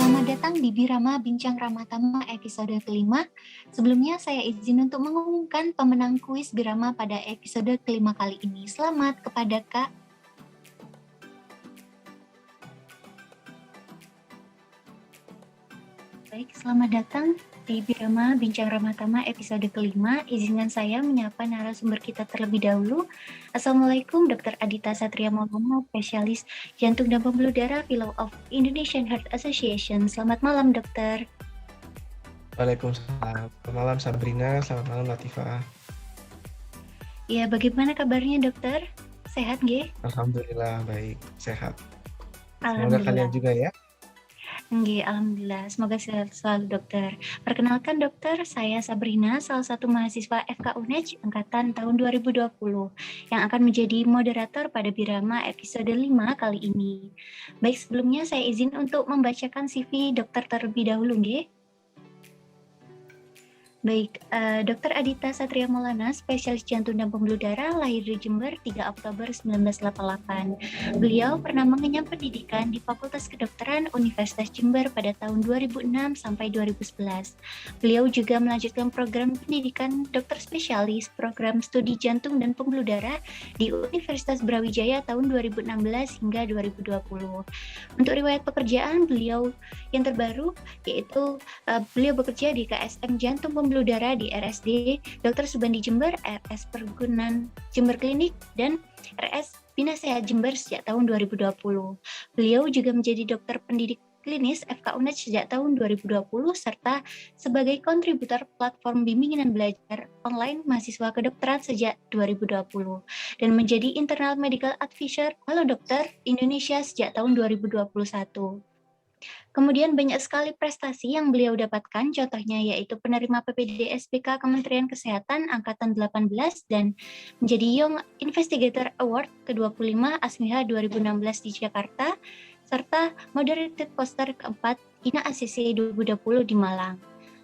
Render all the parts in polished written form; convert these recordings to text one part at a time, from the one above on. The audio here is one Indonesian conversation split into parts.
Selamat datang di Birama Bincang Ramatama episode kelima. Sebelumnya saya izin untuk mengumumkan pemenang kuis Birama pada episode kelima kali ini. Selamat kepada Kak. Baik, selamat datang di Birama Bincang Ramatama episode kelima. Izinkan saya menyapa narasumber kita terlebih dahulu. Assalamualaikum Dr. Adita Satria Maulana, spesialis jantung dan pembuluh darah, Fellow of Indonesian Heart Association. Selamat malam, Dokter. Waalaikumsalam. Selamat malam Sabrina, selamat malam Latifah. Ya, bagaimana kabarnya, Dokter? Sehat, nggih? Alhamdulillah baik, sehat. Semoga Alhamdulillah. kalian juga ya. Nggih, alhamdulillah. Semoga sehat selalu, Dokter. Perkenalkan, Dokter, saya Sabrina, salah satu mahasiswa FK UNEJ angkatan tahun 2020 yang akan menjadi moderator pada Birama episode 5 kali ini. Baik, sebelumnya saya izin untuk membacakan CV Dokter terlebih dahulu, nggih. Baik, Dr. Adita Satria Maulana, spesialis jantung dan pembuluh darah, lahir di Jember 3 Oktober 1988. Beliau pernah mengenyam pendidikan di Fakultas Kedokteran Universitas Jember pada tahun 2006 sampai 2011. Beliau juga melanjutkan program pendidikan dokter spesialis program studi jantung dan pembuluh darah di Universitas Brawijaya tahun 2016 hingga 2020. Untuk riwayat pekerjaan beliau yang terbaru yaitu beliau bekerja di KSM Jantung Pembuluh Darah di RSD Dr. Subandi Jember, RS Pergunan Jember Klinik, dan RS Bina Sehat Jember sejak tahun 2020. Beliau juga menjadi dokter pendidik klinis FK UNEJ sejak tahun 2020 serta sebagai kontributor platform bimbingan dan belajar online mahasiswa kedokteran sejak 2020 dan menjadi internal medical advisor Halo Dokter Indonesia sejak tahun 2021. Kemudian banyak sekali prestasi yang beliau dapatkan, contohnya yaitu penerima PPDSBK Kementerian Kesehatan Angkatan 18 dan menjadi Young Investigator Award ke-25 ASMIHA 2016 di Jakarta, serta moderated poster keempat INA ACC 2020 di Malang.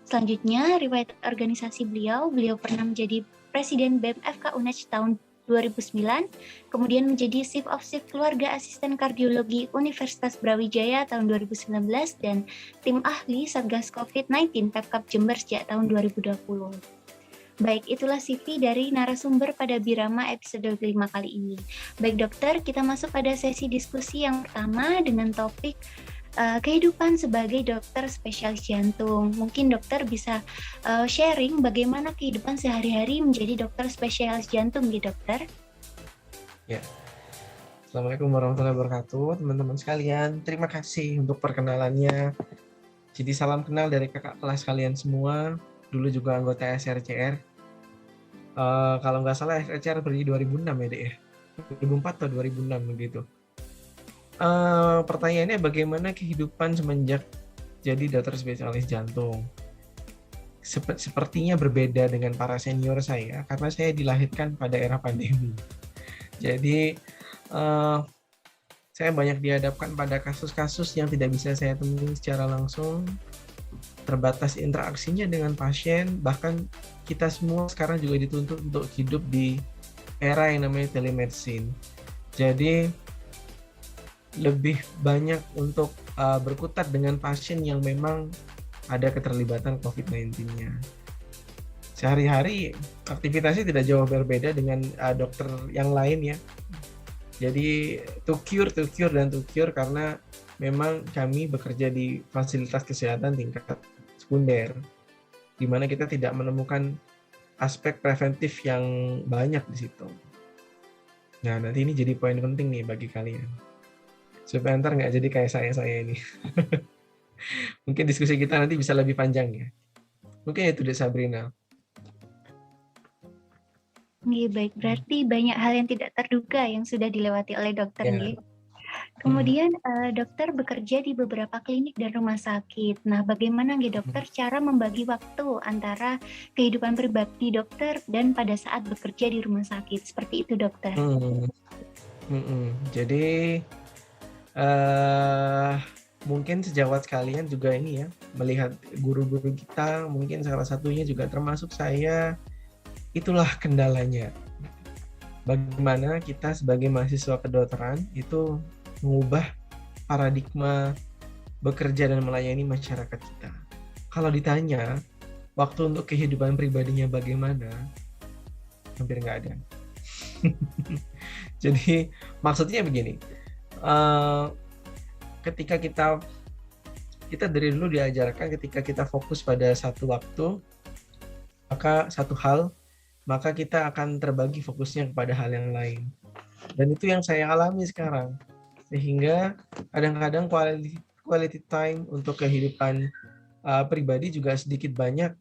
Selanjutnya, riwayat organisasi beliau pernah menjadi Presiden BEM FK UNEJ tahun 2009, kemudian menjadi Chief of Chief Keluarga Asisten Kardiologi Universitas Brawijaya tahun 2019, dan tim ahli Satgas COVID-19 Pemkab Jember sejak tahun 2020. Baik, itulah CV dari narasumber pada Birama episode 5 kali ini. Baik dokter, kita masuk pada sesi diskusi yang pertama dengan topik kehidupan sebagai dokter spesialis jantung. Mungkin dokter bisa sharing bagaimana kehidupan sehari-hari menjadi dokter spesialis jantung gitu dokter. Ya. Assalamualaikum warahmatullahi wabarakatuh teman-teman sekalian. Terima kasih untuk perkenalannya. Jadi salam kenal dari kakak kelas kalian semua. Dulu juga anggota SRCR. Kalau nggak salah SRCR berdiri 2006 ya dek ya. 2004 atau 2006 begitu. Pertanyaannya bagaimana kehidupan semenjak jadi dokter spesialis jantung? Sepertinya berbeda dengan para senior saya karena saya dilahirkan pada era pandemi. Jadi saya banyak dihadapkan pada kasus-kasus yang tidak bisa saya temui secara langsung, terbatas interaksinya dengan pasien, bahkan kita semua sekarang juga dituntut untuk hidup di era yang namanya telemedicine. Jadi lebih banyak untuk berkutat dengan pasien yang memang ada keterlibatan COVID-19-nya. Sehari-hari aktivitasnya tidak jauh berbeda dengan dokter yang lain ya. Jadi to cure karena memang kami bekerja di fasilitas kesehatan tingkat sekunder, di mana kita tidak menemukan aspek preventif yang banyak di situ. Nah, nanti ini jadi poin penting nih bagi kalian. Supaya ntar nggak jadi kayak saya ini. Mungkin diskusi kita nanti bisa lebih panjang ya. Mungkin itu deh Sabrina. Baik, berarti banyak hal yang tidak terduga yang sudah dilewati oleh dokter. Ya. Kemudian dokter bekerja di beberapa klinik dan rumah sakit. Nah, bagaimana dokter cara membagi waktu antara kehidupan pribadi dokter dan pada saat bekerja di rumah sakit? Seperti itu dokter. Jadi mungkin sejawat kalian juga ini ya, melihat guru-guru kita, mungkin salah satunya juga termasuk saya, itulah kendalanya. Bagaimana kita sebagai mahasiswa kedokteran itu mengubah paradigma bekerja dan melayani masyarakat kita. Kalau ditanya, waktu untuk kehidupan pribadinya bagaimana, hampir nggak ada. Jadi maksudnya begini, ketika kita dari dulu diajarkan ketika kita fokus pada satu waktu, maka satu hal, maka kita akan terbagi fokusnya kepada hal yang lain. Dan itu yang saya alami sekarang. Sehingga kadang-kadang quality time untuk kehidupan pribadi juga sedikit banyak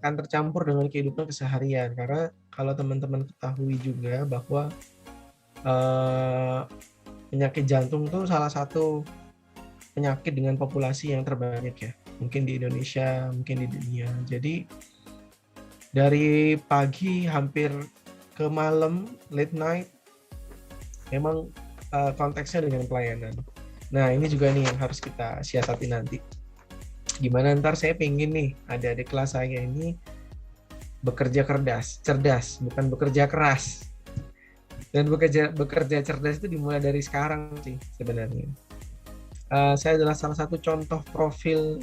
akan tercampur dengan kehidupan keseharian. Karena kalau teman-teman ketahui juga bahwa penyakit jantung itu salah satu penyakit dengan populasi yang terbanyak ya. Mungkin di Indonesia, mungkin di dunia. Jadi dari pagi hampir ke malam, late night, memang konteksnya dengan pelayanan. Nah, ini juga nih yang harus kita siasati nanti. Gimana ntar saya pengen nih adik-adik kelas saya ini bekerja cerdas, bukan bekerja keras. Dan bekerja cerdas itu dimulai dari sekarang sih sebenarnya. Saya adalah salah satu contoh profil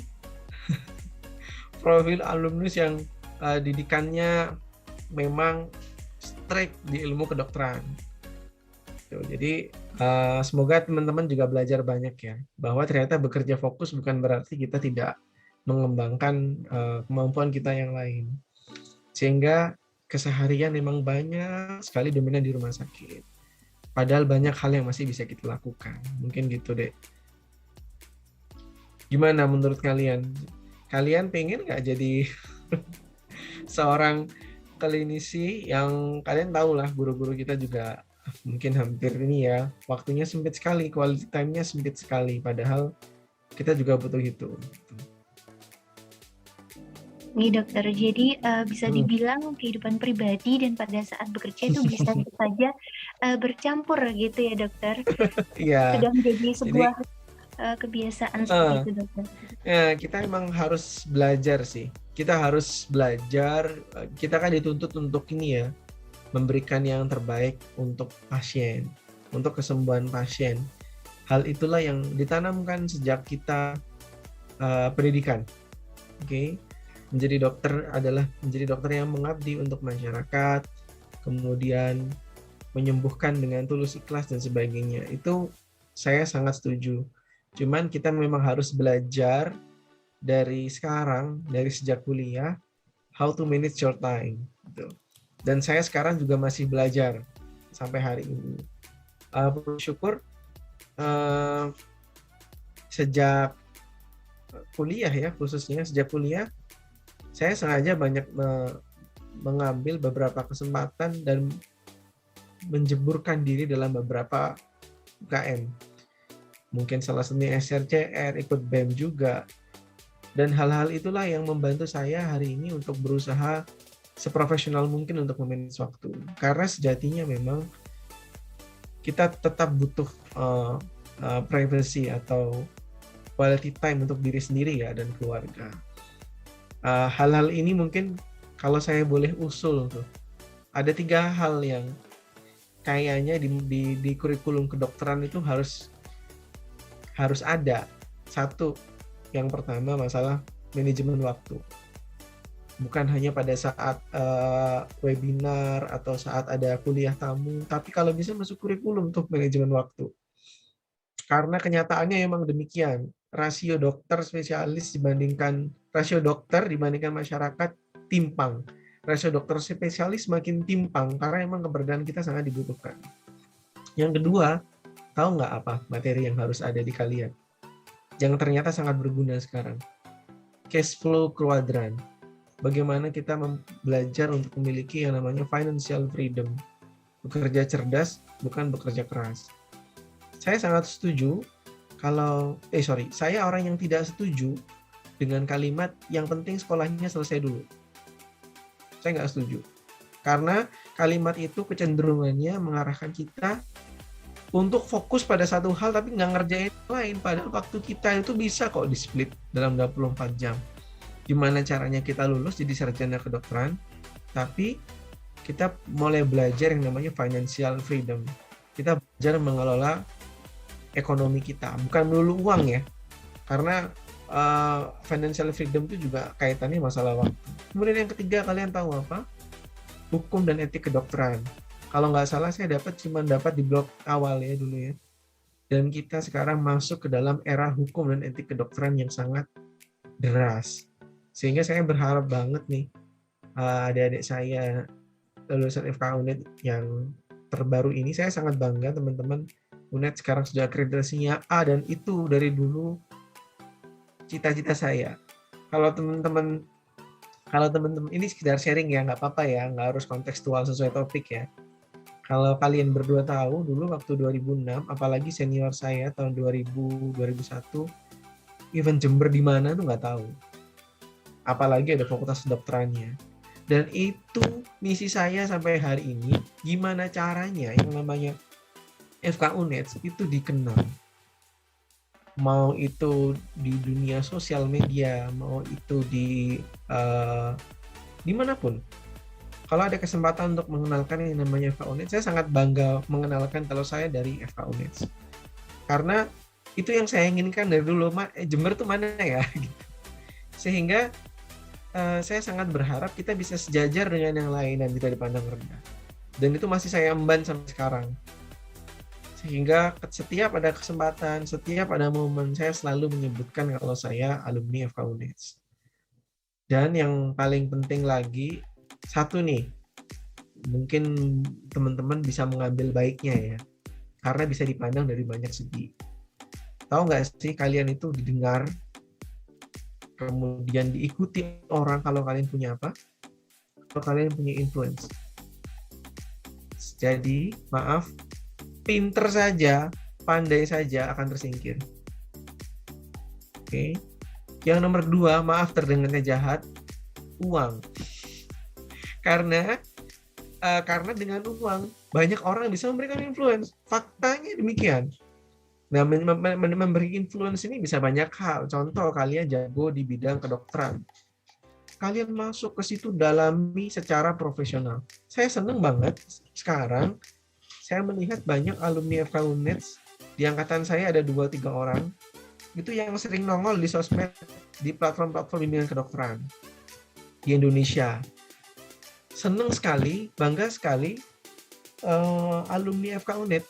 alumnus yang didikannya memang strict di ilmu kedokteran. Jadi semoga teman-teman juga belajar banyak ya, bahwa ternyata bekerja fokus bukan berarti kita tidak mengembangkan kemampuan kita yang lain. Sehingga keseharian memang banyak sekali dominan di rumah sakit. Padahal banyak hal yang masih bisa kita lakukan. Mungkin gitu deh. Gimana menurut kalian? Kalian pengen nggak jadi seorang klinisi yang kalian tahu lah, guru-guru kita juga mungkin hampir ini ya, waktunya sempit sekali, quality time-nya sempit sekali, padahal kita juga butuh itu. Nih dokter, jadi bisa dibilang kehidupan pribadi dan pada saat bekerja itu bisa saja bercampur gitu ya dokter. Iya. Sudah menjadi sebuah kebiasaan seperti itu dokter. Ya, kita emang harus belajar sih. Kita harus belajar, kita kan dituntut untuk ini ya, memberikan yang terbaik untuk pasien, untuk kesembuhan pasien. Hal itulah yang ditanamkan sejak kita pendidikan. Oke. Menjadi dokter adalah menjadi dokter yang mengabdi untuk masyarakat, kemudian menyembuhkan dengan tulus ikhlas dan sebagainya. Itu saya sangat setuju. Cuman kita memang harus belajar dari sekarang, dari sejak kuliah, how to manage your time. Gitu. Dan saya sekarang juga masih belajar sampai hari ini. Bersyukur sejak kuliah ya, khususnya sejak kuliah, saya sengaja banyak mengambil beberapa kesempatan dan menjeburkan diri dalam beberapa UKM. Mungkin salah satunya SRCR, ikut BEM juga. Dan hal-hal itulah yang membantu saya hari ini untuk berusaha seprofesional mungkin untuk memanage waktu. Karena sejatinya memang kita tetap butuh privacy atau quality time untuk diri sendiri ya dan keluarga. Hal-hal ini mungkin kalau saya boleh usul tuh, ada 3 hal yang kayaknya di kurikulum kedokteran itu harus ada. Satu, yang pertama masalah manajemen waktu. Bukan hanya pada saat webinar atau saat ada kuliah tamu, tapi kalau bisa masuk kurikulum tuh manajemen waktu. Karena kenyataannya memang demikian. Rasio dokter dibandingkan masyarakat timpang. Rasio dokter spesialis makin timpang karena memang keberadaan kita sangat dibutuhkan. Yang kedua, tahu nggak apa materi yang harus ada di kalian? Yang ternyata sangat berguna sekarang. Cash flow quadrant. Bagaimana kita belajar untuk memiliki yang namanya financial freedom. Bekerja cerdas, bukan bekerja keras. Saya sangat setuju saya orang yang tidak setuju dengan kalimat yang penting sekolahnya selesai dulu. Saya nggak setuju. Karena kalimat itu kecenderungannya mengarahkan kita untuk fokus pada satu hal tapi nggak ngerjain yang lain. Padahal waktu kita itu bisa kok di-split dalam 24 jam. Gimana caranya kita lulus jadi sarjana kedokteran, tapi kita mulai belajar yang namanya financial freedom. Kita belajar mengelola ekonomi kita, bukan melulu uang ya, Karena financial freedom itu juga kaitannya masalah waktu. Kemudian yang ketiga, kalian tahu apa? Hukum dan etik kedokteran. Kalau nggak salah saya cuma dapat di blog awal ya dulu ya. Dan kita sekarang masuk ke dalam era hukum dan etik kedokteran yang sangat deras. Sehingga saya berharap banget nih adik-adik saya lulusan FK UNED yang terbaru ini, saya sangat bangga teman-teman UNED sekarang sudah akreditasinya A, dan itu dari dulu cita-cita saya. Kalau teman-teman ini sekedar sharing ya, nggak apa-apa ya, nggak harus kontekstual sesuai topik ya. Kalau kalian berdua tahu dulu waktu 2006, apalagi senior saya tahun 2000 2001, event Jember di mana tuh nggak tahu. Apalagi ada fakultas kedokterannya. Dan itu misi saya sampai hari ini, gimana caranya yang namanya FK UNED itu dikenal. Mau itu di dunia sosial media, mau itu di dimanapun. Kalau ada kesempatan untuk mengenalkan yang namanya FK UNED, saya sangat bangga mengenalkan kalau saya dari FK UNED. Karena itu yang saya inginkan dari dulu, Jember tuh mana ya? Sehingga saya sangat berharap kita bisa sejajar dengan yang lain dan tidak dipandang rendah. Dan itu masih saya emban sampai sekarang. Sehingga setiap ada kesempatan, setiap ada momen, saya selalu menyebutkan kalau saya alumni FK UNED. Dan yang paling penting lagi, satu nih, mungkin teman-teman bisa mengambil baiknya ya, karena bisa dipandang dari banyak segi. Tahu nggak sih kalian itu didengar, kemudian diikuti orang kalau kalian punya apa? Kalau kalian punya influence. Jadi, maaf, pinter saja, pandai saja akan tersingkir. Oke. Yang nomor 2, maaf terdengarnya jahat, uang. Karena dengan uang banyak orang bisa memberikan influence. Faktanya demikian. Nah, memberi influence ini bisa banyak hal. Contoh, kalian jago di bidang kedokteran. Kalian masuk ke situ dalami secara profesional. Saya senang banget sekarang saya melihat banyak alumni FK UNED, di angkatan saya ada 2-3 orang, itu yang sering nongol di sosmed, di platform-platform bimbingan kedokteran di Indonesia. Senang sekali, bangga sekali alumni FK UNED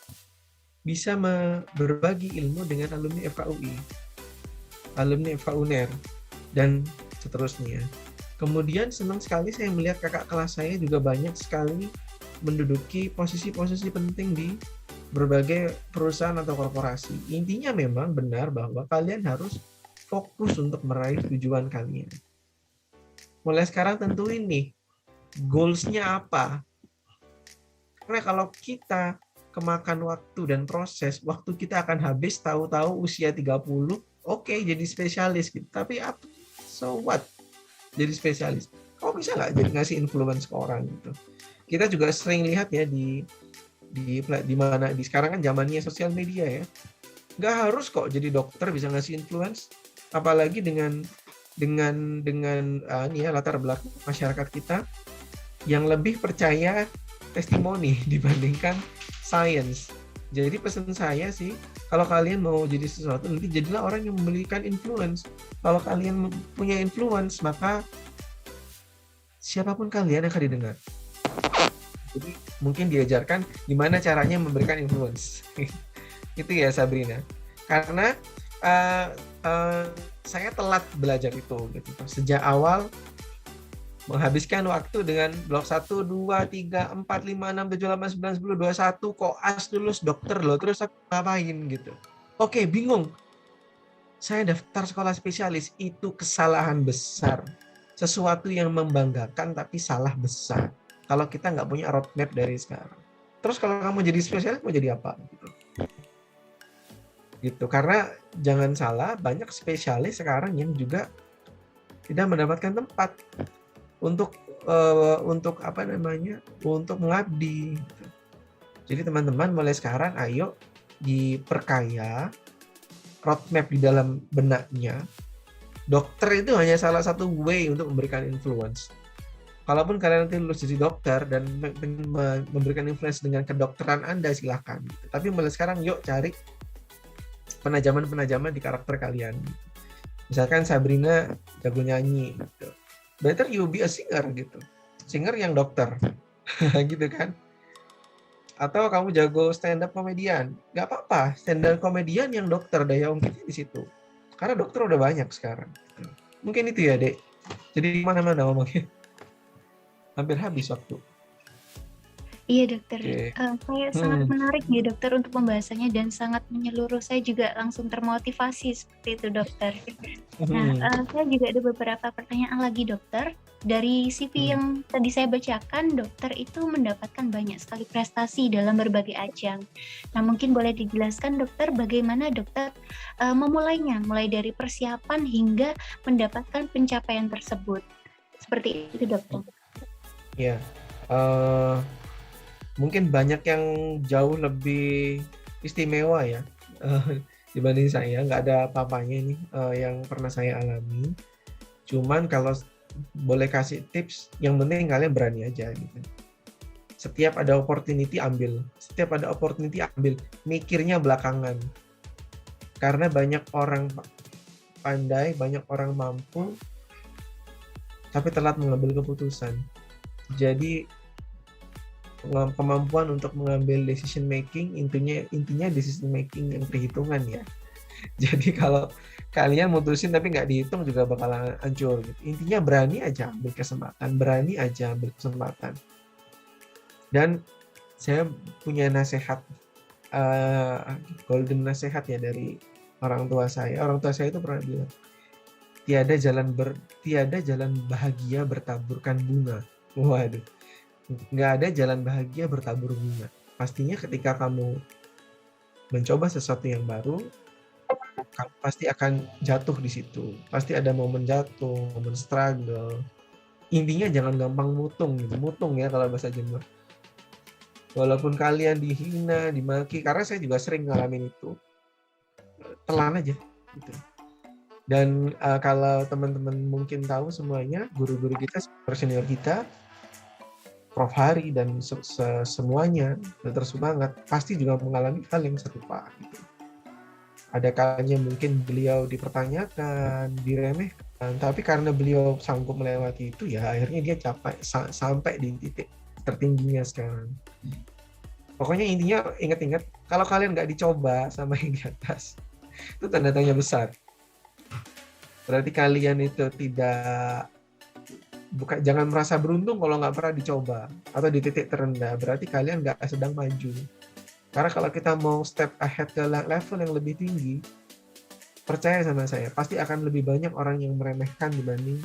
bisa berbagi ilmu dengan alumni FK UI, alumni FK UNER, dan seterusnya. Kemudian senang sekali saya melihat kakak kelas saya juga banyak sekali menduduki posisi-posisi penting di berbagai perusahaan atau korporasi. Intinya memang benar bahwa kalian harus fokus untuk meraih tujuan kalian. Mulai sekarang tentuin nih, goals-nya apa? Karena kalau kita kemakan waktu dan proses, waktu kita akan habis tahu-tahu usia 30, oke, jadi spesialis gitu. Tapi so what? Jadi spesialis. Kok bisa nggak jadi ngasih influence ke orang gitu? Kita juga sering lihat ya di mana di sekarang kan zamannya sosial media ya. Nggak harus kok jadi dokter bisa ngasih influence, apalagi dengan latar belakang masyarakat kita yang lebih percaya testimoni dibandingkan science. Jadi pesan saya sih, kalau kalian mau jadi sesuatu, nanti jadilah orang yang memberikan influence. Kalau kalian punya influence, maka siapapun kalian akan didengar. Jadi mungkin diajarkan gimana caranya memberikan influence. Itu ya Sabrina. Karena saya telat belajar itu gitu. Sejak awal menghabiskan waktu dengan blok 1, 2, 3, 4, 5, 6, 7, 8, 9, 10, 21, koas lulus dokter loh, terus aku ngapain gitu. Oke, bingung. Saya daftar sekolah spesialis, itu kesalahan besar. Sesuatu yang membanggakan tapi salah besar. Kalau kita nggak punya roadmap dari sekarang. Terus kalau kamu jadi spesialis, mau jadi apa? Gitu. Karena jangan salah, banyak spesialis sekarang yang juga tidak mendapatkan tempat untuk untuk mengabdi. Jadi teman-teman mulai sekarang ayo diperkaya roadmap di dalam benaknya. Dokter itu hanya salah satu way untuk memberikan influence. Kalaupun kalian nanti lulus jadi dokter dan memberikan influence dengan kedokteran Anda, silahkan. Tapi mulai sekarang yuk cari penajaman-penajaman di karakter kalian. Misalkan Sabrina jago nyanyi gitu. Better you be a singer gitu. Singer yang dokter. Gitu kan. Atau kamu jago stand up komedian. Nggak apa-apa, stand up komedian yang dokter, daya ungkitnya di situ. Karena dokter udah banyak sekarang. Mungkin itu ya, Dek. Jadi mana-mana ngomongnya. Hampir habis waktu. Iya dokter, Oke. saya sangat menarik nih dokter untuk pembahasannya dan sangat menyeluruh. Saya juga langsung termotivasi seperti itu dokter. Nah, saya juga ada beberapa pertanyaan lagi dokter. Dari CV yang tadi saya bacakan, dokter itu mendapatkan banyak sekali prestasi dalam berbagai ajang. Nah, mungkin boleh dijelaskan dokter bagaimana dokter memulainya, mulai dari persiapan hingga mendapatkan pencapaian tersebut. Seperti itu dokter. Ya, mungkin banyak yang jauh lebih istimewa ya dibanding saya. Nggak ada apa-apanya ini yang pernah saya alami. Cuman kalau boleh kasih tips, yang penting kalian berani aja gitu. Setiap ada opportunity ambil, setiap ada opportunity ambil. Mikirnya belakangan. Karena banyak orang pandai, banyak orang mampu, tapi telat mengambil keputusan. Jadi kemampuan untuk mengambil decision making, intinya decision making yang perhitungan ya. Jadi kalau kalian mutusin tapi nggak dihitung juga bakalan hancur gitu. Intinya berani aja ambil kesempatan, berani aja ambil kesempatan. Dan saya punya nasihat, golden nasihat ya dari orang tua saya. Orang tua saya itu pernah bilang, tiada jalan bahagia bertaburkan bunga. Waduh, nggak ada jalan bahagia bertabur bunga. Pastinya ketika kamu mencoba sesuatu yang baru, kamu pasti akan jatuh di situ. Pasti ada momen jatuh, momen struggle. Intinya jangan gampang mutung gitu. Mutung ya kalau bahasa Jember. Walaupun kalian dihina, dimaki, karena saya juga sering ngalamin itu. Telan aja gitu. Dan kalau teman-teman mungkin tahu semuanya, guru-guru kita, senior kita, Prof. Hari dan semuanya Dr. Sumangat pasti juga mengalami hal yang serupa. Gitu. Ada kalanya mungkin beliau dipertanyakan, diremehkan, tapi karena beliau sanggup melewati itu, ya akhirnya dia capai sampai di titik tertingginya sekarang. Pokoknya intinya ingat-ingat, kalau kalian nggak dicoba sama yang di atas, itu tanda tanya besar. Berarti kalian itu jangan merasa beruntung kalau nggak pernah dicoba atau di titik terendah, berarti kalian nggak sedang maju. Karena kalau kita mau step ahead ke level yang lebih tinggi, percaya sama saya, pasti akan lebih banyak orang yang meremehkan dibanding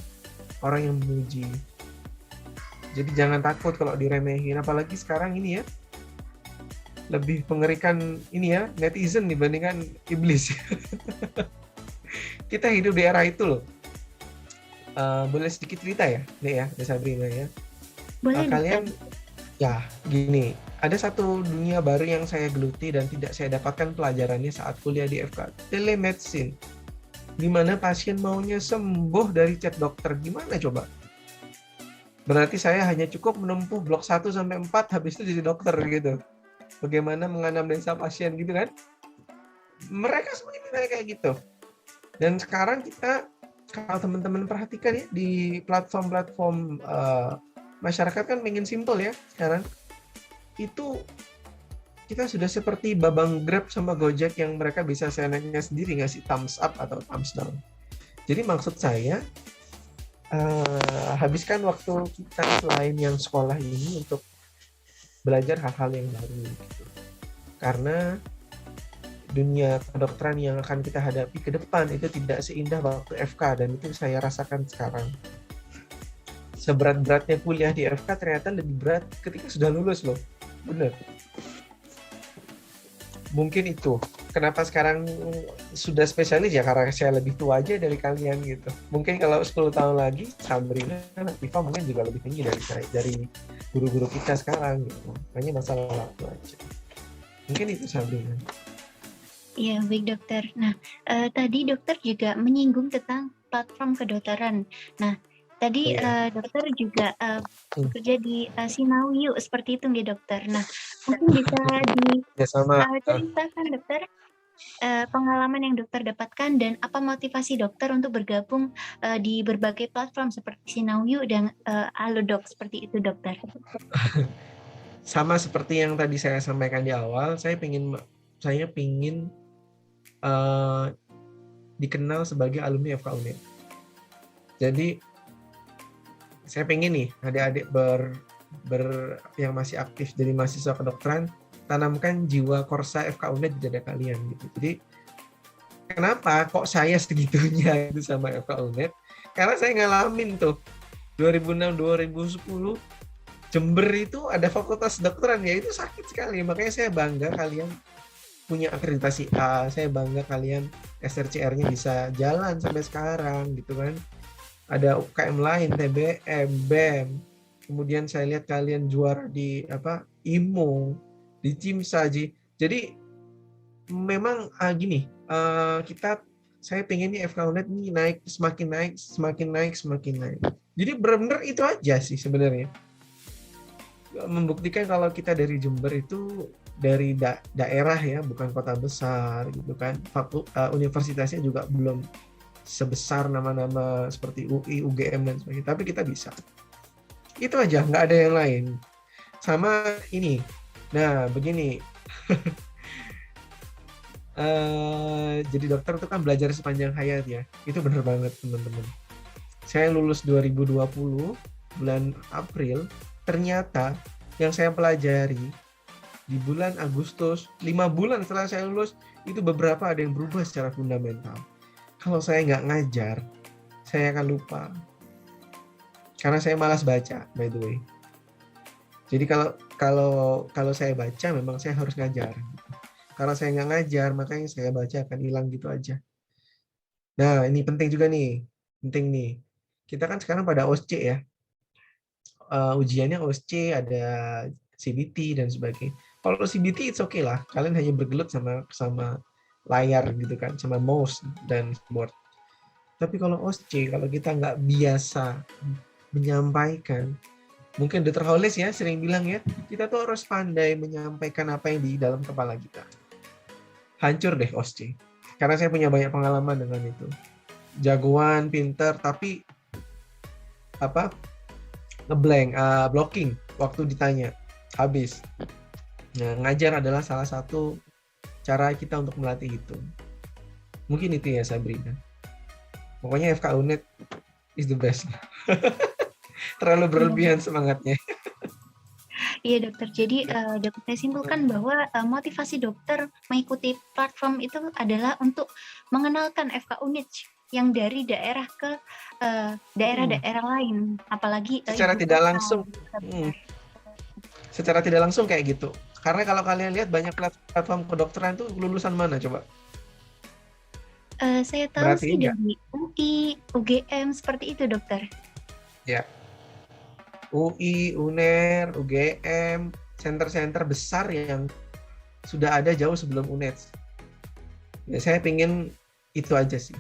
orang yang memuji. Jadi jangan takut kalau diremehin, apalagi sekarang ini ya, lebih mengerikan ini ya, netizen dibandingkan iblis. Kita hidup di era itu loh. Boleh sedikit cerita ya, Dek ya, Sabrina ya. Boleh Kalian, dokter. ya gini, ada satu dunia baru yang saya geluti dan tidak saya dapatkan pelajarannya saat kuliah di FK, telemedicine. Di mana pasien maunya sembuh dari chat dokter, gimana coba? Berarti saya hanya cukup menempuh blok 1 sampai 4, habis itu jadi dokter gitu. Bagaimana menganamnesa pasien gitu kan? Mereka sebenarnya kayak gitu. Dan sekarang kita, kalau teman-teman perhatikan ya, di platform-platform masyarakat kan pengen simple ya sekarang. Itu kita sudah seperti babang Grab sama Gojek yang mereka bisa seenaknya sendiri ngasih thumbs up atau thumbs down. Jadi maksud saya, habiskan waktu kita selain yang sekolah ini untuk belajar hal-hal yang baru gitu. Karena dunia kedokteran yang akan kita hadapi ke depan itu tidak seindah waktu FK, dan itu saya rasakan sekarang. Seberat-beratnya kuliah di FK ternyata lebih berat ketika sudah lulus loh. Bener. Mungkin itu kenapa sekarang sudah spesialis ya, karena saya lebih tua aja dari kalian gitu. Mungkin kalau 10 tahun lagi Sabrina, Tifa mungkin juga lebih tinggi dari saya, dari guru-guru kita sekarang gitu. Hanya masalah waktu aja. Mungkin itu Sabrina. Iya, baik dokter. Nah, tadi dokter juga menyinggung tentang platform kedokteran. Nah, tadi dokter juga bekerja di Sinawiyu, seperti itu nggih dokter. Nah, mungkin bisa Ya sama. diceritakan dokter? pengalaman yang dokter dapatkan dan apa motivasi dokter untuk bergabung di berbagai platform seperti Sinauyu dan Halodoc seperti itu dokter. Sama seperti yang tadi saya sampaikan di awal, saya pingin dikenal sebagai alumni FK UNED. Jadi saya pengen nih adik-adik yang masih aktif jadi mahasiswa kedokteran, tanamkan jiwa Korsa FK UNED di dada kalian gitu. Jadi kenapa kok saya segitunya itu sama FK UNED? Karena saya ngalamin tuh 2006-2010 Jember itu ada fakultas kedokteran, ya itu sakit sekali. Makanya saya bangga kalian punya akreditasi A, saya bangga kalian SRCR-nya bisa jalan sampai sekarang gitu kan. Ada UKM lain, TBM, BEM. Kemudian saya lihat kalian juara di IMO, di CIMSA. Jadi memang gini, saya pengen nih FK UNED ini semakin naik. Jadi benar-benar itu aja sih sebenarnya. Membuktikan kalau kita dari Jember itu dari daerah ya, bukan kota besar gitu kan. Universitasnya juga belum sebesar nama-nama seperti UI, UGM dan sebagainya, tapi kita bisa. Itu aja, nggak ada yang lain. Sama ini, nah begini, jadi dokter itu kan belajar sepanjang hayat ya, itu benar banget teman-teman. Saya lulus 2020 bulan April, ternyata yang saya pelajari di bulan Agustus, 5 bulan setelah saya lulus, itu beberapa ada yang berubah secara fundamental. Kalau saya nggak ngajar, saya akan lupa. Karena saya malas baca, by the way. Jadi kalau saya baca, memang saya harus ngajar. Kalau saya nggak ngajar, makanya saya baca akan hilang gitu aja. Nah, ini penting juga nih. Penting nih. Kita kan sekarang pada OSCE ya. Ujiannya OSCE, ada CBT dan sebagainya. Kalau CBT it's okay lah. Kalian hanya bergelut sama layar gitu kan, sama mouse dan keyboard. Tapi kalau OSCE, kalau kita nggak biasa menyampaikan, mungkin Dr. Hollis ya sering bilang ya, kita tuh harus pandai menyampaikan apa yang di dalam kepala kita. Hancur deh OSCE. Karena saya punya banyak pengalaman dengan itu. Jagoan, pinter, tapi ngeblank, blocking waktu ditanya, habis. Nah, ngajar adalah salah satu cara kita untuk melatih itu. Mungkin itu ya Sabrina. Pokoknya FK UNED is the best. Terlalu berlebihan semangatnya. Iya dokter, jadi dokter simpulkan bahwa motivasi dokter mengikuti platform itu adalah untuk mengenalkan FK UNED yang dari daerah ke daerah-daerah lain, apalagi secara tidak langsung. Secara tidak langsung kayak gitu. Karena kalau kalian lihat banyak platform kedokteran itu lulusan mana coba? Saya tahu berarti sih dari UI, UGM seperti itu dokter. Ya. UI, UNER, UGM, center-center besar yang sudah ada jauh sebelum UNED. Ya, saya pingin itu aja sih.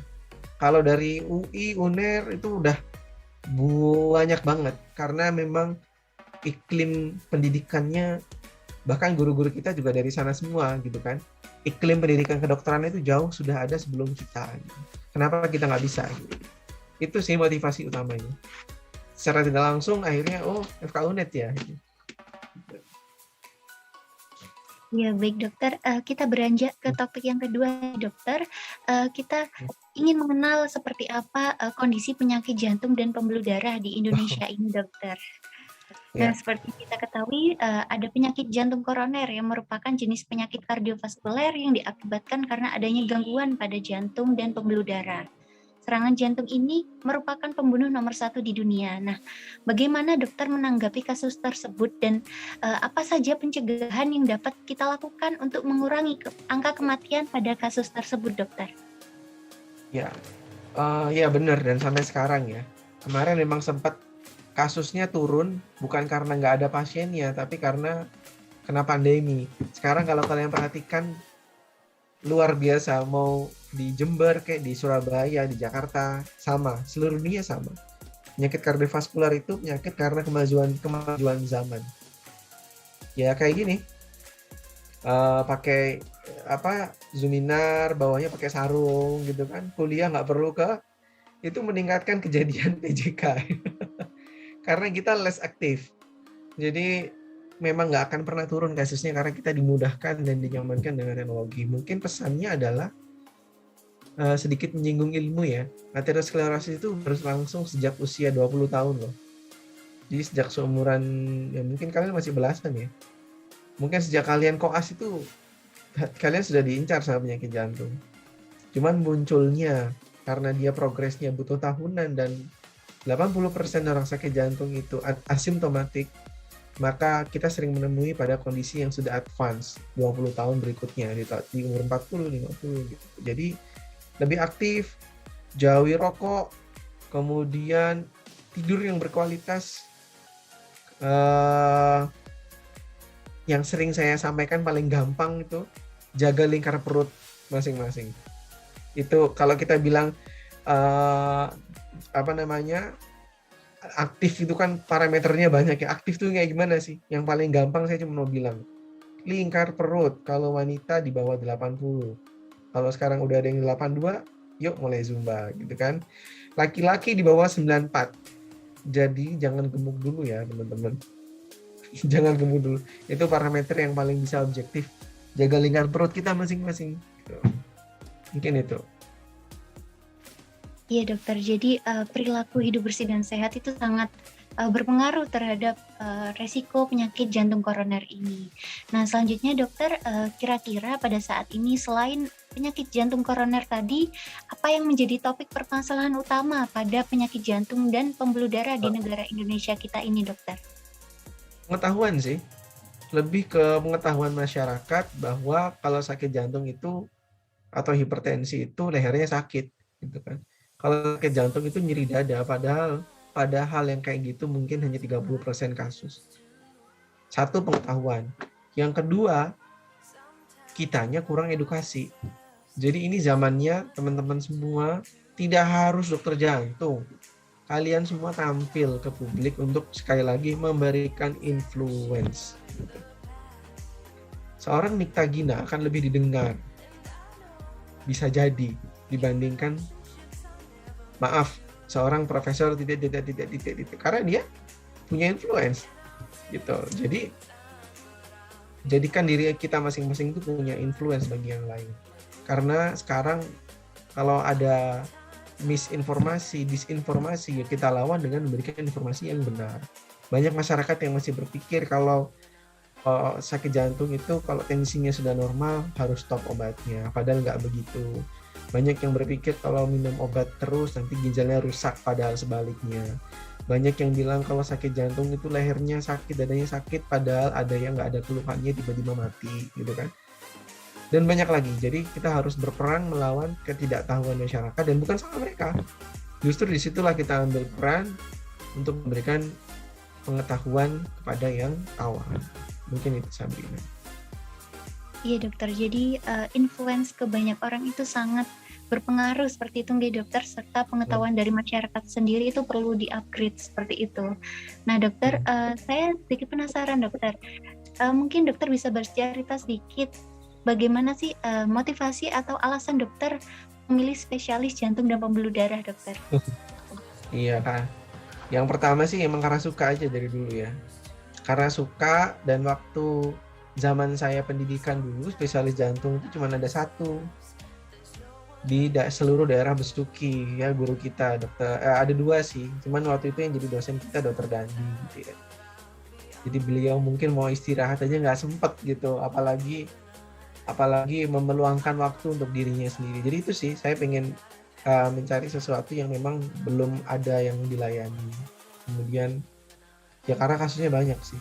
Kalau dari UI, UNER itu udah banyak banget karena memang iklim pendidikannya, bahkan guru-guru kita juga dari sana semua gitu kan. Iklim pendidikan kedokteran itu jauh sudah ada sebelum kita. Gitu. Kenapa kita nggak bisa? Gitu. Itu sih motivasi utamanya. Secara tidak langsung akhirnya FK UNED ya. Ya baik dokter, kita beranjak ke topik yang kedua dokter. Kita ingin mengenal seperti apa kondisi penyakit jantung dan pembuluh darah di Indonesia ini dokter. Nah, seperti kita ketahui, ada penyakit jantung koroner yang merupakan jenis penyakit kardiovaskuler yang diakibatkan karena adanya gangguan pada jantung dan pembuluh darah. Serangan jantung ini merupakan pembunuh nomor 1 di dunia. Nah, bagaimana dokter menanggapi kasus tersebut dan apa saja pencegahan yang dapat kita lakukan untuk mengurangi angka kematian pada kasus tersebut, dokter? Ya, ya benar, dan sampai sekarang ya. Kemarin memang sempat kasusnya turun, bukan karena nggak ada pasiennya, tapi karena kena pandemi. Sekarang kalau kalian perhatikan, luar biasa, mau di Jember, kayak di Surabaya, di Jakarta, sama. Seluruh dunia sama. Penyakit kardiovaskular itu penyakit karena kemajuan zaman. Ya kayak gini. pakai apa Zoominar, bawahnya pakai sarung gitu kan. Kuliah nggak perlu itu meningkatkan kejadian PJK karena kita less aktif. Jadi memang nggak akan pernah turun kasusnya karena kita dimudahkan dan dinyamankan dengan teknologi. Mungkin pesannya adalah sedikit menyinggung ilmu ya. Aterosklerosis itu harus langsung sejak usia 20 tahun loh. Jadi sejak seumuran, ya mungkin kalian masih belasan ya. Mungkin sejak kalian koas itu, kalian sudah diincar sama penyakit jantung. Cuman munculnya, karena dia progresnya butuh tahunan dan 80% orang sakit jantung itu asimptomatik, maka kita sering menemui pada kondisi yang sudah advance 20 tahun berikutnya di umur 40, 50 gitu. Jadi lebih aktif, jauhi rokok, kemudian tidur yang berkualitas. Yang sering saya sampaikan paling gampang itu jaga lingkar perut masing-masing. Itu kalau kita bilang aktif itu kan parameternya banyak ya. Aktif tuh kayak gimana sih? Yang paling gampang saya cuma mau bilang lingkar perut kalau wanita di bawah 80. Kalau sekarang udah ada yang 82, yuk mulai zumba gitu kan. Laki-laki di bawah 94. Jadi jangan gemuk dulu ya teman-teman. Jangan gemuk dulu. Itu parameter yang paling bisa objektif. Jaga lingkar perut kita masing-masing. Gitu. Mungkin itu. Iya dokter, jadi perilaku hidup bersih dan sehat itu sangat berpengaruh terhadap resiko penyakit jantung koroner ini. Nah selanjutnya dokter, kira-kira pada saat ini selain penyakit jantung koroner tadi, apa yang menjadi topik permasalahan utama pada penyakit jantung dan pembuluh darah di negara Indonesia kita ini dokter? Pengetahuan sih. Lebih ke pengetahuan masyarakat bahwa kalau sakit jantung itu atau hipertensi itu lehernya sakit gitu kan. Kalau sakit jantung itu nyeri dada, padahal yang kayak gitu mungkin hanya 30% kasus. Satu, pengetahuan. Yang kedua, kitanya kurang edukasi. Jadi ini zamannya teman-teman semua tidak harus dokter jantung. Kalian semua tampil ke publik untuk sekali lagi memberikan influence. Seorang Nikta Gina akan lebih didengar, bisa jadi, dibandingkan seorang profesor karena dia punya influence gitu. Jadi jadikan diri kita masing-masing itu punya influence bagi yang lain. Karena sekarang kalau ada misinformasi, disinformasi, ya kita lawan dengan memberikan informasi yang benar. Banyak masyarakat yang masih berpikir kalau sakit jantung itu kalau tensinya sudah normal harus stop obatnya, padahal nggak begitu. Banyak yang berpikir kalau minum obat terus nanti ginjalnya rusak, padahal sebaliknya. Banyak yang bilang kalau sakit jantung itu lehernya sakit, dadanya sakit, padahal ada yang nggak ada keluhannya tiba-tiba mati gitu kan. Dan banyak lagi. Jadi kita harus berperan melawan ketidaktahuan masyarakat dan bukan salah mereka. Justru disitulah kita ambil peran untuk memberikan pengetahuan kepada yang awam. Mungkin itu Sabrina. Iya dokter, jadi influence ke banyak orang itu sangat berpengaruh seperti itu nggih dokter, serta pengetahuan dari masyarakat sendiri itu perlu di-upgrade seperti itu. Nah dokter, saya sedikit penasaran dokter, mungkin dokter bisa bercerita sedikit bagaimana sih motivasi atau alasan dokter memilih spesialis jantung dan pembuluh darah dokter? Iya kan, yang pertama sih emang karena suka aja dari dulu ya. Karena suka dan waktu zaman saya pendidikan dulu spesialis jantung itu cuma ada satu di seluruh daerah Bestuki ya, guru kita dokter ada dua sih, cuman waktu itu yang jadi dosen kita dokter Dandi gitu ya. Jadi beliau mungkin mau istirahat aja nggak sempet gitu, apalagi memeluangkan waktu untuk dirinya sendiri. Jadi itu sih saya pengen mencari sesuatu yang memang belum ada yang dilayani. Kemudian ya karena kasusnya banyak sih.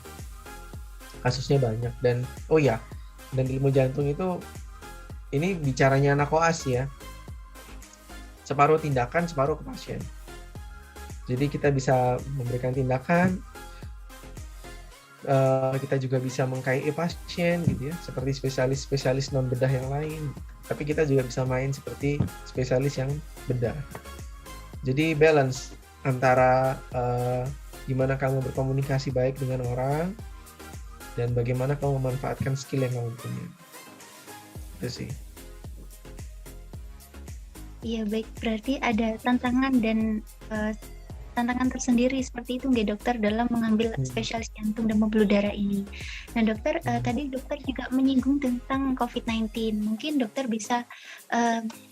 Dan dan ilmu jantung itu ini bicaranya anak koas ya, separuh tindakan separuh ke pasien. Jadi kita bisa memberikan tindakan, kita juga bisa meng-KI pasien gitu ya, seperti spesialis non bedah yang lain, tapi kita juga bisa main seperti spesialis yang bedah. Jadi balance antara gimana kamu berkomunikasi baik dengan orang, dan bagaimana kamu memanfaatkan skill yang kamu punya. Itu sih. Iya baik, berarti ada tantangan dan tantangan tersendiri seperti itu nggak dokter dalam mengambil spesialis jantung dan pembuluh darah ini. Nah dokter, tadi dokter juga menyinggung tentang COVID-19. Mungkin dokter bisa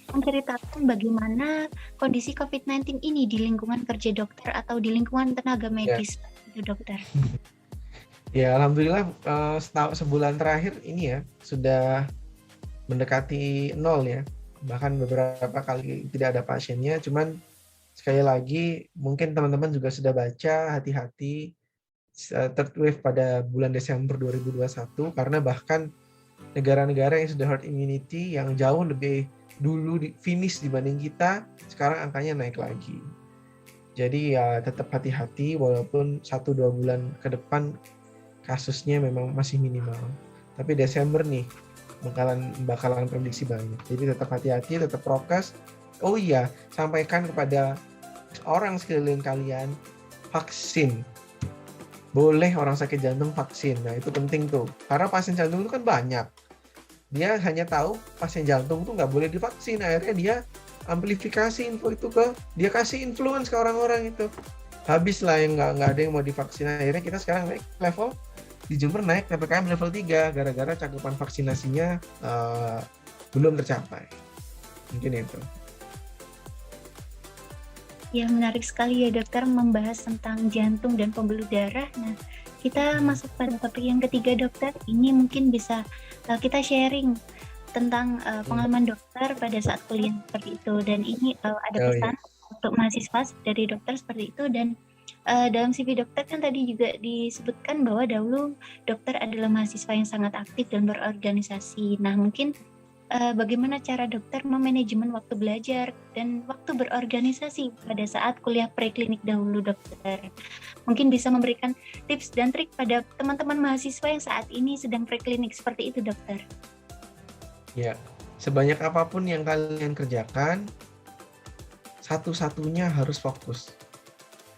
menceritakan bagaimana kondisi COVID-19 ini di lingkungan kerja dokter atau di lingkungan tenaga medis, itu dokter. Ya alhamdulillah sebulan terakhir ini ya sudah mendekati 0 ya. Bahkan beberapa kali tidak ada pasiennya, cuman sekali lagi mungkin teman-teman juga sudah baca, hati-hati third wave pada bulan Desember 2021 karena bahkan negara-negara yang sudah herd immunity yang jauh lebih dulu finish dibanding kita, sekarang angkanya naik lagi. Jadi ya tetap hati-hati walaupun 1-2 bulan ke depan kasusnya memang masih minimal. Tapi Desember nih bakalan prediksi banyak. Jadi tetap hati-hati, tetap prokes. Oh iya, sampaikan kepada orang sekeliling kalian vaksin. Boleh orang sakit jantung vaksin. Nah, itu penting tuh. Karena pasien jantung itu kan banyak. Dia hanya tahu pasien jantung tuh nggak boleh divaksin. Akhirnya dia amplifikasi info itu dia kasih influence ke orang-orang itu. Habis lah yang nggak ada yang mau divaksin. Akhirnya kita sekarang naik level di Jember naik PPKM level 3 gara-gara cakupan vaksinasinya belum tercapai. Mungkin itu. Ya menarik sekali ya dokter membahas tentang jantung dan pembuluh darah. Nah kita masuk pada topik yang ketiga dokter. Ini mungkin bisa kita sharing tentang pengalaman dokter pada saat kuliah seperti itu. Dan ini ada pesan untuk mahasiswa dari dokter seperti itu. Dan dalam CV dokter kan tadi juga disebutkan bahwa dahulu dokter adalah mahasiswa yang sangat aktif dan berorganisasi. Nah mungkin bagaimana cara dokter memanajemen waktu belajar dan waktu berorganisasi pada saat kuliah preklinik dahulu dokter. Mungkin bisa memberikan tips dan trik pada teman-teman mahasiswa yang saat ini sedang preklinik seperti itu dokter. Ya, sebanyak apapun yang kalian kerjakan, satu-satunya harus fokus.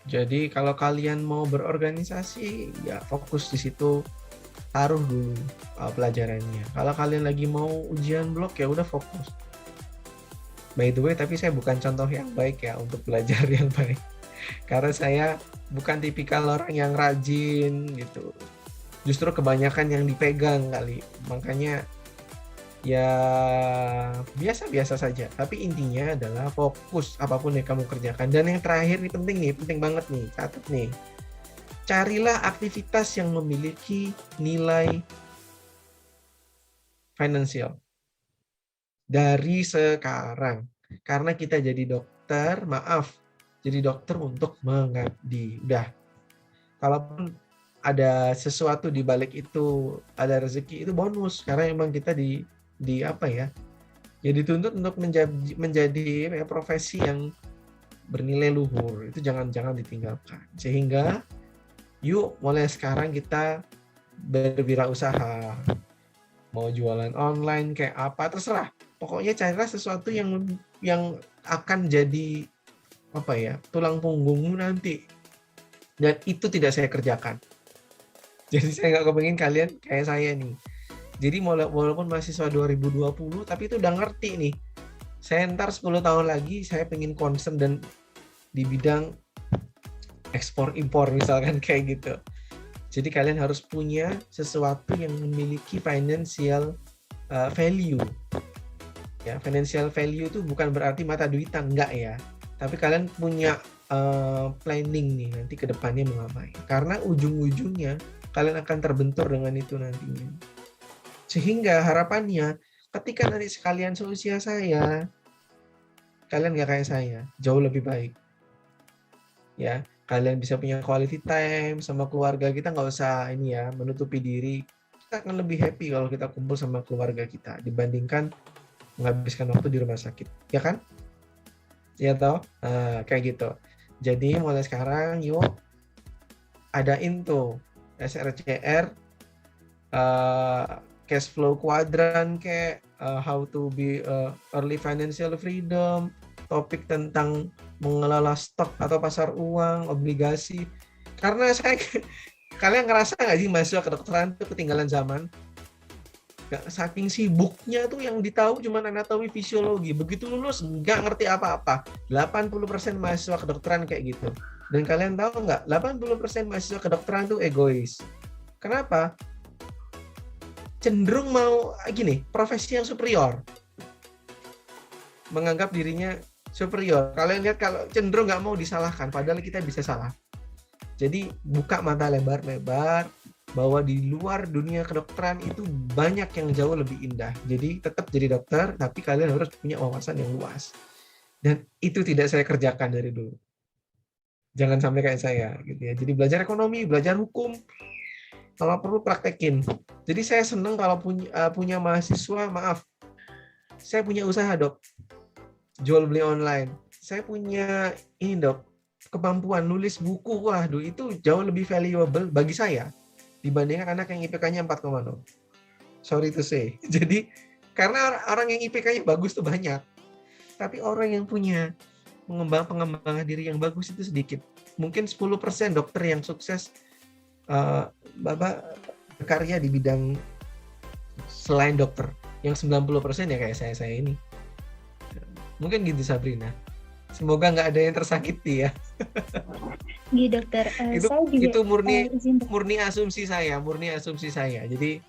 Jadi kalau kalian mau berorganisasi, ya fokus di situ. Taruh dulu pelajarannya. Kalau kalian lagi mau ujian blok ya udah fokus. By the way, tapi saya bukan contoh yang baik ya untuk belajar yang baik. Karena saya bukan tipikal orang yang rajin gitu. Justru kebanyakan yang dipegang kali. Makanya ya biasa-biasa saja. Tapi intinya adalah fokus apapun yang kamu kerjakan. Dan yang terakhir ini penting banget nih, catat nih. Carilah aktivitas yang memiliki nilai finansial dari sekarang. Karena kita jadi dokter untuk mengabdi. Udah. Kalaupun ada sesuatu di balik itu, ada rezeki, itu bonus. Karena emang kita dituntut untuk menjadi profesi yang bernilai luhur. Itu jangan ditinggalkan. Sehingga yuk mulai sekarang kita berwirausaha, mau jualan online kayak apa terserah, pokoknya carilah sesuatu yang akan jadi tulang punggungmu nanti, dan itu tidak saya kerjakan. Jadi saya nggak kepengen kalian kayak saya nih. Jadi walaupun mahasiswa 2020 tapi itu udah ngerti nih, saya ntar 10 tahun lagi saya pengen concern dan di bidang ekspor impor misalkan kayak gitu. Jadi kalian harus punya sesuatu yang memiliki financial value. Ya, financial value itu bukan berarti mata duitan, enggak ya. Tapi kalian punya planning nih nanti ke depannya mau ngapain. Karena ujung-ujungnya kalian akan terbentur dengan itu nantinya. Sehingga harapannya ketika nanti sekalian seusia saya, kalian nggak kayak saya, jauh lebih baik. Ya, kalian bisa punya quality time sama keluarga kita, nggak usah menutupi diri. Kita akan lebih happy kalau kita kumpul sama keluarga kita dibandingkan menghabiskan waktu di rumah sakit, ya kan? Ya toh, kayak gitu. Jadi mulai sekarang yuk adain tuh SRCR, cash flow quadrant, kayak how to be early financial freedom, topik tentang mengelola stok atau pasar uang, obligasi. Karena saya Kalian ngerasa nggak sih mahasiswa kedokteran itu ketinggalan zaman? Saking sibuknya tuh yang ditahu cuma anatomi fisiologi. Begitu lulus nggak ngerti apa-apa. 80% mahasiswa kedokteran kayak gitu. Dan kalian tahu nggak? 80% mahasiswa kedokteran tuh egois. Kenapa? Cenderung mau gini, profesi yang superior. Menganggap dirinya superior. Kalian lihat kalau cenderung nggak mau disalahkan, padahal kita bisa salah. Jadi buka mata lebar-lebar, bahwa di luar dunia kedokteran itu banyak yang jauh lebih indah. Jadi tetap jadi dokter, tapi kalian harus punya wawasan yang luas. Dan itu tidak saya kerjakan dari dulu. Jangan sampai kayak saya, gitu ya. Jadi belajar ekonomi, belajar hukum, kalau perlu praktekin. Jadi saya senang kalau punya mahasiswa, maaf, saya punya usaha dok, jual beli online. Saya punya ini dok, kemampuan nulis buku, waduh itu jauh lebih valuable bagi saya dibandingkan anak yang IPK-nya 4,0. Sorry to say. Jadi, karena orang yang IPK-nya bagus tuh banyak. Tapi orang yang punya pengembangan diri yang bagus itu sedikit. Mungkin 10% dokter yang sukses Bapak berkarya di bidang selain dokter. Yang 90% ya kayak saya ini. Mungkin gitu Sabrina. Semoga nggak ada yang tersakiti ya. Iya dokter, saya juga itu izin, murni asumsi saya. Jadi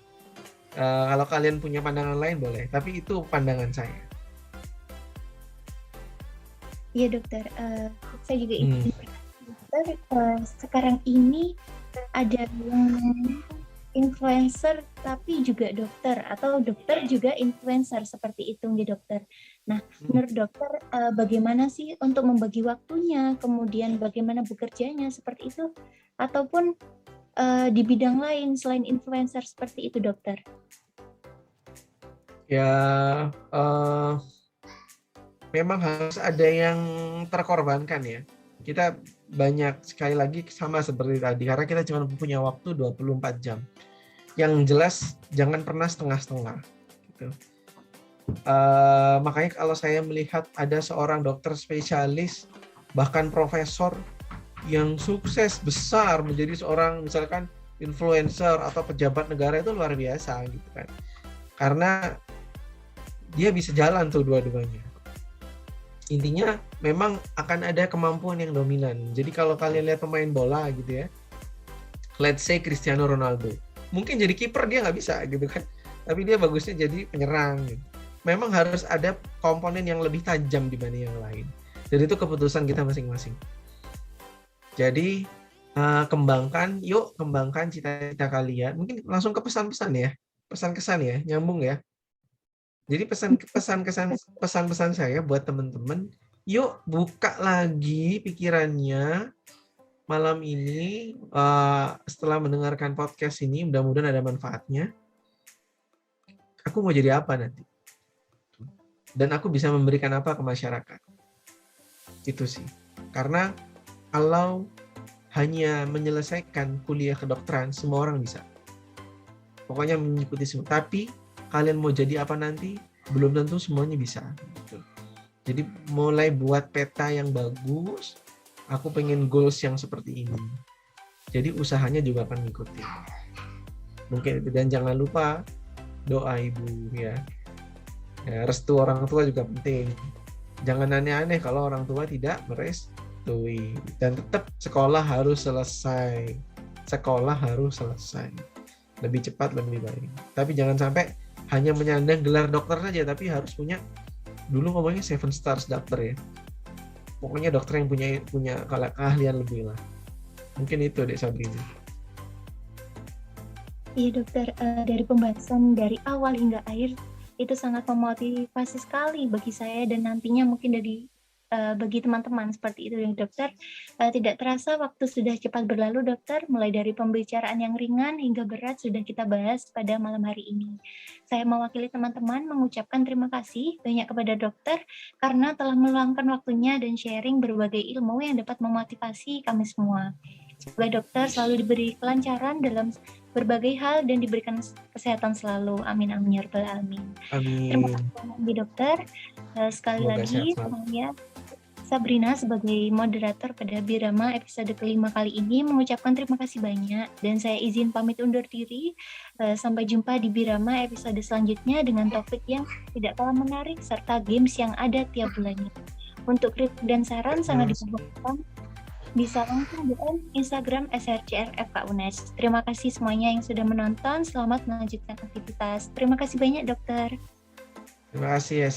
kalau kalian punya pandangan lain boleh, tapi itu pandangan saya. Iya dokter, saya juga ingin dokter, sekarang ini ada yang influencer tapi juga dokter, atau dokter juga influencer, seperti itu ya dokter. Nah, menurut dokter bagaimana sih untuk membagi waktunya, kemudian bagaimana bekerjanya seperti itu, ataupun di bidang lain selain influencer seperti itu dokter? Ya, memang harus ada yang terkorbankan ya. Kita banyak, sekali lagi sama seperti tadi, karena kita cuma punya waktu 24 jam. Yang jelas jangan pernah setengah-setengah. Gitu. Makanya kalau saya melihat ada seorang dokter spesialis, bahkan profesor yang sukses besar menjadi seorang misalkan influencer atau pejabat negara, itu luar biasa gitu kan. Karena dia bisa jalan tuh dua-duanya. Intinya memang akan ada kemampuan yang dominan. Jadi kalau kalian lihat pemain bola gitu ya, let's say Cristiano Ronaldo, mungkin jadi kiper dia nggak bisa gitu kan, tapi dia bagusnya jadi penyerang gitu. Memang harus ada komponen yang lebih tajam dibanding yang lain. Dan itu keputusan kita masing-masing. Jadi kembangkan cita-cita kalian. Mungkin langsung ke pesan-pesan ya, pesan-kesan ya, nyambung ya. Jadi pesan-pesan saya buat teman-teman, yuk buka lagi pikirannya malam ini setelah mendengarkan podcast ini, mudah-mudahan ada manfaatnya. Aku mau jadi apa nanti? Dan aku bisa memberikan apa ke masyarakat? Itu sih. Karena kalau hanya menyelesaikan kuliah kedokteran, semua orang bisa. Pokoknya mengikuti semua. Tapi kalian mau jadi apa nanti, belum tentu semuanya bisa. Jadi mulai buat peta yang bagus, aku pengen goals yang seperti ini. Jadi usahanya juga akan ngikutin. Mungkin itu. Dan jangan lupa doa ibu ya. Restu orang tua juga penting. Jangan aneh-aneh kalau orang tua tidak merestui. Dan tetap sekolah harus selesai. Lebih cepat, lebih baik. Tapi jangan sampai hanya menyandang gelar dokter saja, tapi harus punya, dulu ngomongnya 7 stars dokter ya. Pokoknya dokter yang punya keahlian lebih lah. Mungkin itu deh Sabrina. Iya dokter, dari pembahasan dari awal hingga akhir itu sangat memotivasi sekali bagi saya, dan nantinya mungkin bagi teman-teman seperti itu ya dokter. Tidak terasa waktu sudah cepat berlalu dokter, mulai dari pembicaraan yang ringan hingga berat sudah kita bahas pada malam hari ini. Saya mewakili teman-teman mengucapkan terima kasih banyak kepada dokter karena telah meluangkan waktunya dan sharing berbagai ilmu yang dapat memotivasi kami semua. Semoga dokter selalu diberi kelancaran dalam berbagai hal dan diberikan kesehatan selalu. Amin amin ya rabbal alamin. Amin. Terima kasih dokter. Sekali Semoga lagi sehat. Sabrina sebagai moderator pada Birama episode kelima kali ini mengucapkan terima kasih banyak dan saya izin pamit undur diri. Sampai jumpa di Birama episode selanjutnya dengan topik yang tidak kalah menarik serta games yang ada tiap bulannya. Untuk kritik dan saran sangat diperbolehkan bisa langsung DM Instagram SRCR-FK-UNES. Terima kasih semuanya yang sudah menonton. Selamat melanjutkan aktivitas. Terima kasih banyak dokter. Terima kasih ya.